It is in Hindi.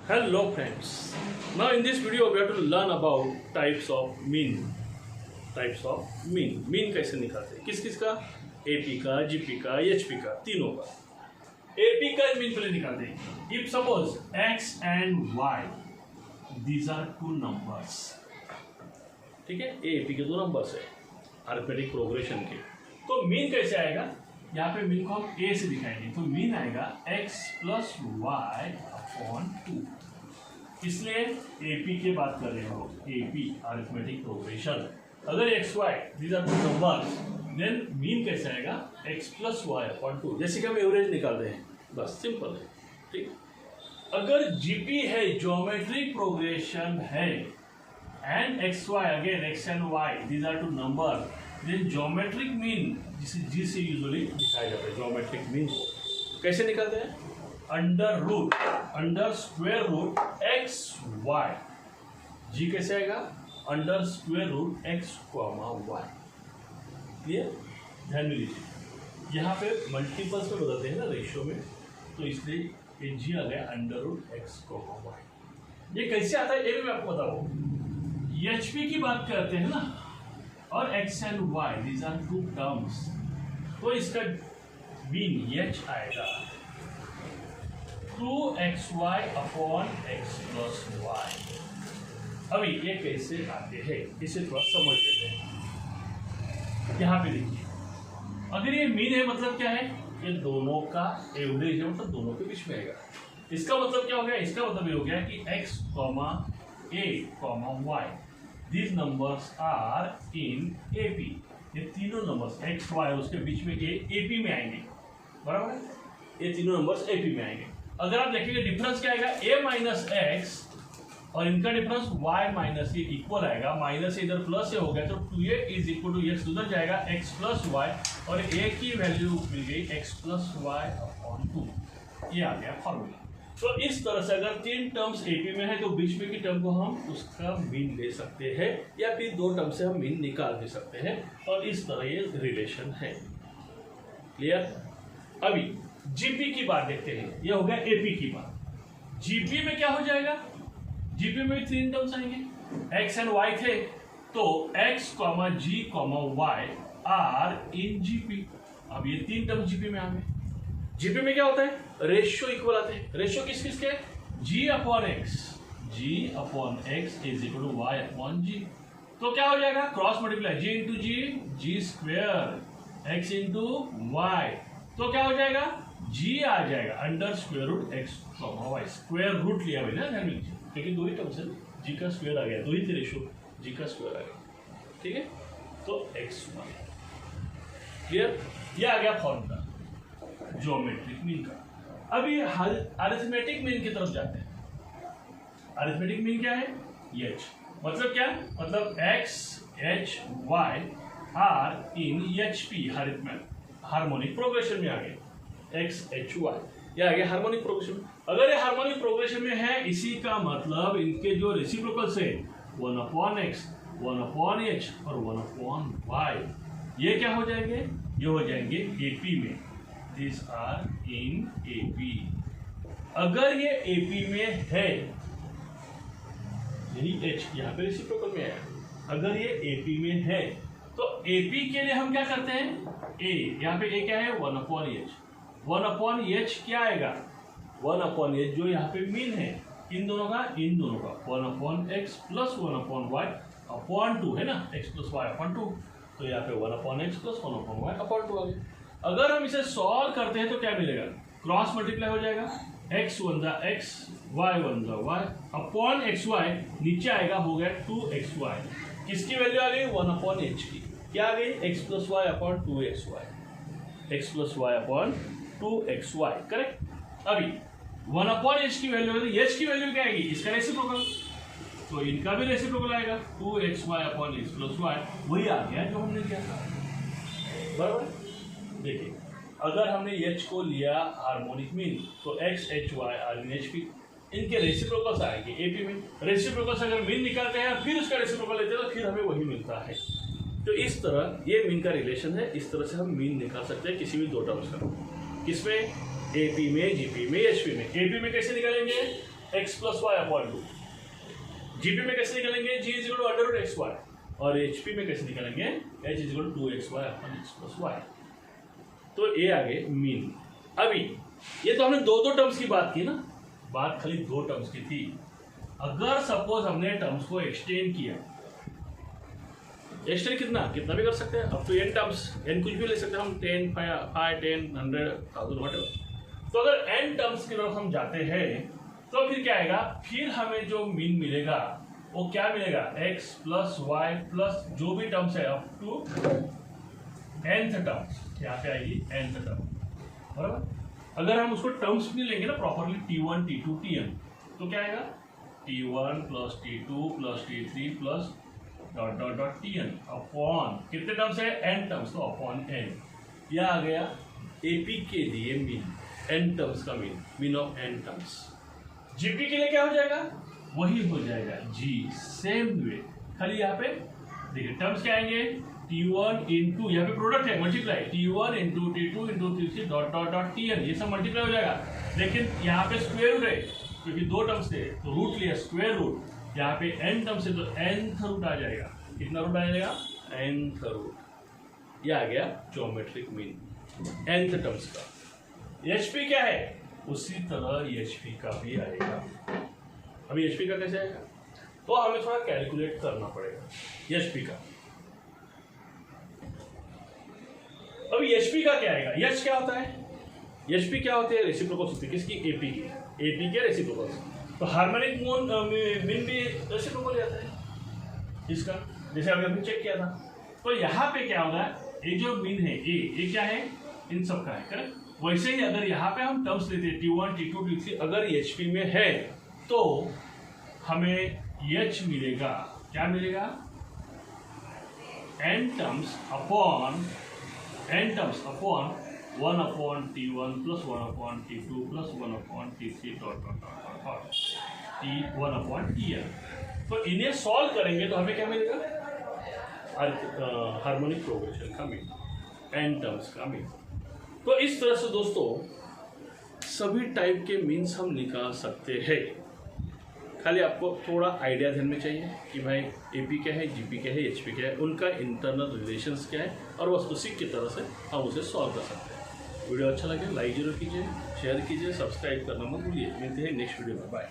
Hello friends. Now in this video we have to learn about types of mean. Types of mean. Mean कैसे निकालते हैं? किस किस का? AP का, GP का, HP का, तीनों का. AP का mean पहले निकालते हैं. If suppose X and Y, these are two numbers. ठीक है? AP के दो नंबर्स है. अरिथमेटिक प्रोग्रेशन के. तो mean कैसे आएगा? यहाँ पे मीन को हम A से दिखाएंगे. तो मीन आएगा x प्लस वाई अपॉन 2. इसलिए AP की बात कर रहे हो. AP arithmetic progression. अगर x y these are two numbers then mean कैसे आएगा? x plus y upon 2. जैसे कि हम एवरेज निकालते हैं. बस सिंपल है. ठीक. अगर GP है, ज्योमेट्रिक प्रोग्रेशन है, and x y again x and y these are two number, then geometric mean जिसे जी से यूजुअली दिखाया जाता है. ज्योमेट्रिक मीन कैसे निकालते हैं? Under square root x y. G कैसे आएगा? Under square root x comma y. Clear? ध्यान में लीजिए, यहाँ पे मल्टीपल्स में बताते हैं ना रेशियो में, तो इसलिए ये जी आ गया under root x comma y. ये कैसे आता है ये भी मैं आपको बताऊँ. एचपी की बात करते हैं ना, और x and y these are two terms, तो इसका मीन h आएगा 2xy upon x plus Y. अभी ये कैसे आते हैं इसे थोड़ा समझ लेते हैं. यहाँ पे देखिए, अगर ये मीन है मतलब क्या है? ये दोनों का एवरेज है, मतलब दोनों के बीच में आएगा. इसका मतलब क्या हो गया? इसका मतलब ये हो गया कि x comma a comma y these numbers are in AP. ये तीनों नंबर्स x y उसके बीच में ये AP में आएंगे. बराबर है? ये तीनों नंबर्स AP में आएंगे. अगर आप देखेंगे डिफरेंस क्या आएगा? a माइनस एक्स और इनका डिफरेंस y माइनस ए इक्वल आएगा. माइनस इधर प्लस ए हो गया, तो 2a is equal to x उधर जाएगा x प्लस वाई, और a की वैल्यू मिल गई x प्लस वाई अपॉन 2. ये आ गया फॉर्मूला. तो इस तरह से अगर तीन टर्म्स AP में है तो बीच में की टर्म को हम उसका मीन ले सकते हैं, या फिर दो टर्म से हम मीन निकाल भी सकते हैं, और इस तरह ये रिलेशन है. क्लियर? अभी GP की बात देखते हैं. ये हो गया AP की बात. GP में क्या हो जाएगा? GP में तीन टर्म्स आएंगे. X एंड Y थे, तो X comma G comma Y are in GP. अब ये तीन टर्म GP में आ गए. जीपी में क्या होता है? रेशियो इक्वल आते हैं. रेशियो किस किस के? g upon x. g upon x is equal to y upon G. तो क्या हो जाएगा? Cross multiply g into G, G square x into y. तो क्या हो जाएगा? g आ जाएगा under square root x comma y. Square root लिया भाई ना, ध्यान लीजिए, क्योंकि दो ही टर्म्स है. g का स्क्वायर आ गया, दो ही थे रेशियो, g का स्क्वायर आ गया. ठीक है? तो x वाई. क्लियर? ये आ गया फॉर्मूला ज्योमेट्रिक मीन का. अभी अरिथमेटिक मीन की तरफ जाते हैं. अरिथमेटिक मीन क्या है? h. मतलब क्या? मतलब x h y are in HP harmonic progression में आ गए. x h y ये आ गया हार्मोनिक प्रोग्रेशन. अगर ये हार्मोनिक प्रोग्रेशन में है, इसी का मतलब इनके जो रेसिप्रोकल्स है 1 अपॉन x, 1 अपॉन h और 1 अपॉन y, ये क्या हो जाएंगे? ये हो जाएंगे AP में. These are in AP. अगर ये AP में है, यही H यहाँ पे रेसिप्रोकल में है, अगर ये AP में है, तो AP के लिए हम क्या करते हैं? A, यहाँ पे A क्या है? 1 अपॉन H. 1 अपॉन H क्या आएगा? 1 अपॉन H जो यहाँ पे मीन है, इन दोनों का 1 upon x plus 1 upon y upon 2 है ना, x प्लस वाई अपॉन 2. तो यहाँ पे 1 upon x plus 1 upon y upon 2 आ गया. अगर हम इसे सॉल्व करते हैं तो क्या मिलेगा? क्रॉस मल्टीप्लाई हो जाएगा. x वन जा x, y वन जा y अपॉन एक्स वाई. नीचे आएगा, हो गया 2xy. किसकी वैल्यू आ गई? 1 अपॉन h की. क्या आ गई? x plus y upon 2xy. x plus y upon 2xy. Correct? अभी 1 अपॉन h की वैल्यू है, h की वैल्यू क्या आएगी? इसका रेसिप्रोकल, तो इनका भी रेसिप्रोकल आएगा 2xy upon x plus Y. वही आ गया जो हमने किया था. बराबर? देखिए, अगर हमने h को लिया हार्मोनिक मीन, तो x h y are in HP. इनके रेसिप्रोकल्स आएंगे AP में. रेसिप्रोकल्स अगर मीन निकालते हैं फिर उसका रेसिप्रोकल लेते हैं तो फिर हमें वही मिलता है. तो इस तरह ये मीन का रिलेशन है. इस तरह से हम मीन निकाल सकते हैं किसी भी दो टर्म्स का. किसमें? AP में, GP में, HP में. AP में कैसे निकालेंगे? X plus y upon two. GP में कैसे निकलेंगे, G is equal to under root x y, और एचपी में कैसे निकलेंगे, H is equal to x y upon x plus y. तो ये आगे मीन। अभी ये तो हमने दो टर्म्स की बात की ना, बात खाली दो टर्म्स की थी। अगर सपोज हमने टर्म्स को एक्सटेंड किया, एक्सटेंड कितना भी कर सकते हैं, अब तो n टर्म्स, n कुछ भी ले सकते हैं हम, 10, 5, 10, 100, 1000 व्हाटएवर। तो अगर n टर्म्स की तरफ हम जाते हैं तो फिर क्या आएगा, फिर हमें जो मीन मिलेगा वो क्या मिलेगा, x प्लस वाई प्लस जो भी टर्म्स है अप टू nth टर्म्स, यहाँ पे आएगी nth टर्म, बराबर। अगर हम उसको टर्म्स भी लेंगे ना प्रॉपरली, t1, t2, tn, तो क्या आएगा, t1 plus t2 plus t3 plus dot dot dot tn upon कितने टर्म्स है, n टर्म्स, तो अपॉन n। यह आ गया एपी के लिए मीन, n टर्म्स का mean of n terms. GP के लिए क्या हो जाएगा, वही हो जाएगा जी, सेम वे, खाली यहाँ पे देखिए टर्म्स क्या आएंगे, t1 इंटू, यहाँ पे प्रोडक्ट है multiply, t1 into t2 into t3 dot dot dot tn, ये सब मल्टीप्लाई हो जाएगा। लेकिन यहाँ पे स्क्वायर रूट है क्योंकि दो टर्म्स थे तो रूट लिया, स्क्वायर रूट, यहाँ पे n टर्म्स है तो nth रूट आ जाएगा। कितना रूट आ जाएगा, nth रूट। ये आ गया ज्योमेट्रिक मीन nth टर्म्स का। एचपी क्या है, उसी तरह एचपी का भी आएगा। अभी एचपी का कैसे आएगा, तो हमें थोड़ा कैलकुलेट करना पड़ेगा एचपी का। अभी एचपी का क्या आएगा, एच क्या होता है, एचपी क्या होती है, रेसिप्रोकल्स होती है किसकी, एपी की, एपी के रेसिप्रोकल्स। तो हार्मोनिक मीन भी रेसिप्रोकल आता है इसका, जैसे अभी हमने चेक किया था। तो यहाँ पे क्या होगा, ये जो मीन है ये क्या है, इन सब का है, करेक्ट। वैसे ही अगर यहाँ पे हम टर्म्स लेते हैं t1, t2, t3, अगर एचपी में है तो हमें एच मिलेगा, क्या मिलेगा, n terms upon 1 upon t1 plus 1 upon t2 plus 1 upon t3 dot dot dot dot t1 upon tn। तो इन्हें सॉल्व करेंगे तो हमें क्या मिलेगा, हार्मोनिक प्रोग्रेशन का मीन, n टर्म्स का मीन। तो इस तरह से दोस्तों सभी टाइप के मीन्स हम निकाल सकते हैं। खाली आपको थोड़ा आइडिया ध्यान में चाहिए कि भाई एपी क्या है, जीपी क्या है, एचपी क्या है, उनका इंटरनल रिलेशंस क्या है, और बस उसी की तरह से हम उसे सॉल्व कर सकते हैं। वीडियो अच्छा लगे लाइक जरूर कीजिए, शेयर कीजिए, सब्सक्राइब करना मत भूलिए। मिलते हैं नेक्स्ट वीडियो में, बाय।